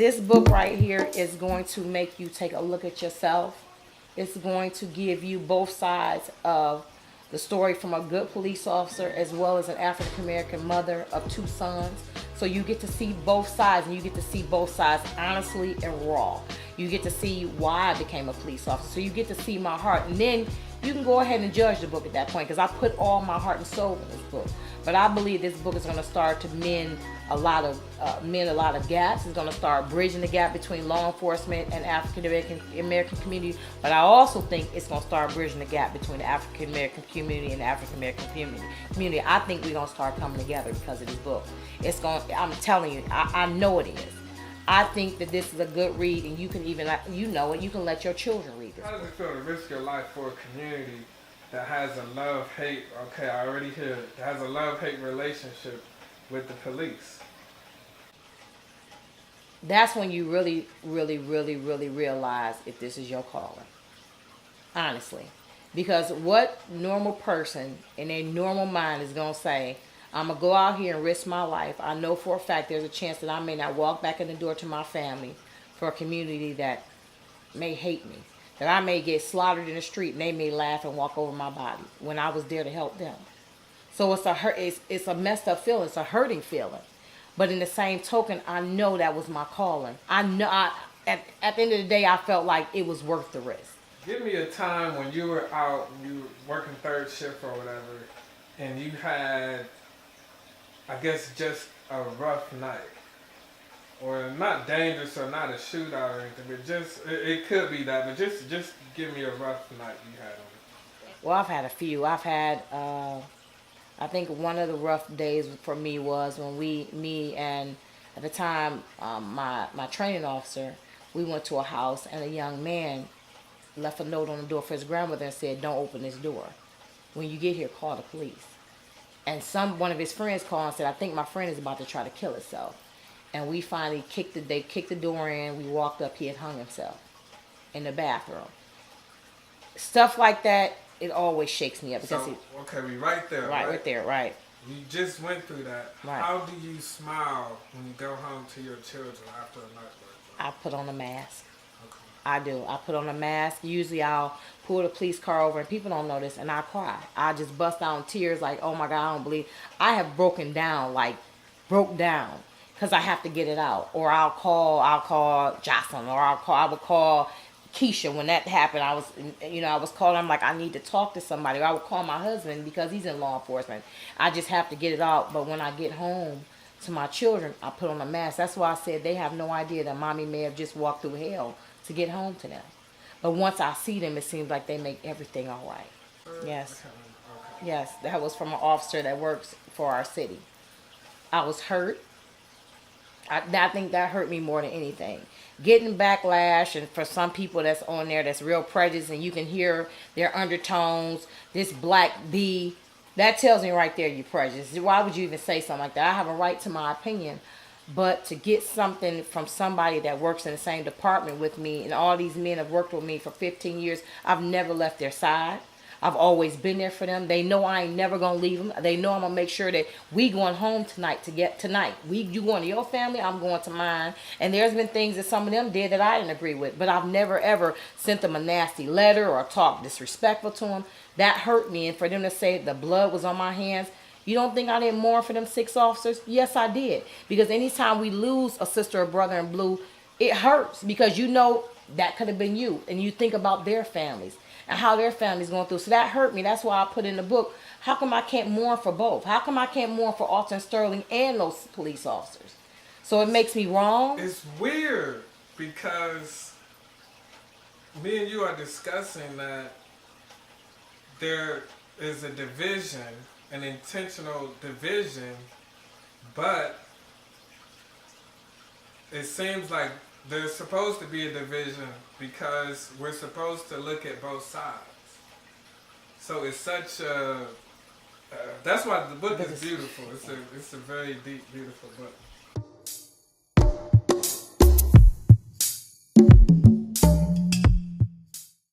This book right here is going to make you take a look at yourself. It's going to give you both sides of the story from a good police officer as well as an African American mother of 2 sons. So you get to see both sides, and you get to see both sides honestly and raw. You get to see why I became a police officer. So you get to see my heart, and then you can go ahead and judge the book at that point, because I put all my heart and soul in this book. But I believe this book is going to start to mend a lot of gaps. It's going to start bridging the gap between law enforcement and African American community. But I also think it's going to start bridging the gap between the African American community and the African American community. I think we're going to start coming together because of this book. It's going. I'm telling you, I know it is. I think that this is a good read, and you can even, you know it, you can let your children read this. How does it feel to risk your life for a community that has a love-hate, okay, I already hear it, that has a love-hate relationship with the police? That's when you really, really, really, really realize if this is your calling. Honestly. Because what normal person in their normal mind is going to say, I'm going to go out here and risk my life. I know for a fact there's a chance that I may not walk back in the door to my family for a community that may hate me. That I may get slaughtered in the street and they may laugh and walk over my body when I was there to help them. So it's a messed up feeling. It's a hurting feeling. But in the same token, I know that was my calling. I know at the end of the day, I felt like it was worth the risk. Give me a time when you were out, you were working third shift or whatever, and you had, I guess, just a rough night. Or not dangerous or not a shootout or anything, but just, it could be that, but just give me a rough night you had on it. Well, I've had a few. I've had, I think one of the rough days for me was when me and at the time, my training officer, we went to a house and a young man left a note on the door for his grandmother and said, don't open this door. When you get here, call the police. And one of his friends called and said, I think my friend is about to try to kill himself. And we finally kicked the door in. We walked up, he had hung himself in the bathroom. Stuff like that, it always shakes me up. Because okay, we right there. Right there, right. You just went through that. Right. How do you smile when you go home to your children after a night like that? I put on a mask. Okay. I do. I put on a mask. Usually I'll pull the police car over and people don't notice and I cry. I just bust out in tears like, oh my God, I don't believe. I have broke down. Because I have to get it out. Or I'll call Jocelyn, or I would call Keisha when that happened. I was calling, I'm like, I need to talk to somebody. Or I would call my husband because he's in law enforcement. I just have to get it out. But when I get home to my children, I put on a mask. That's why I said they have no idea that mommy may have just walked through hell to get home to them. But once I see them, it seems like they make everything all right. Yes. Yes, that was from an officer that works for our city. I was hurt. I think that hurt me more than anything. Getting backlash, and for some people that's on there that's real prejudiced, and you can hear their undertones, this black B, that tells me right there you're prejudiced. Why would you even say something like that? I have a right to my opinion. But to get something from somebody that works in the same department with me, and all these men have worked with me for 15 years, I've never left their side. I've always been there for them. They know I ain't never going to leave them. They know I'm going to make sure that we going home tonight. You going to your family, I'm going to mine. And there's been things that some of them did that I didn't agree with. But I've never, ever sent them a nasty letter or talked disrespectful to them. That hurt me. And for them to say the blood was on my hands, you don't think I didn't mourn for them 6 officers? Yes, I did. Because anytime we lose a sister or brother in blue, it hurts. Because you know that could have been you. And you think about their families and how their family's going through. So that hurt me. That's why I put in the book, how come I can't mourn for both? How come I can't mourn for Alton Sterling and those police officers? So it makes me wrong. It's weird because me and you are discussing that there is a division, an intentional division, but it seems like there's supposed to be a division because we're supposed to look at both sides. So it's such a, that's why the book is beautiful. It's a very deep, beautiful book.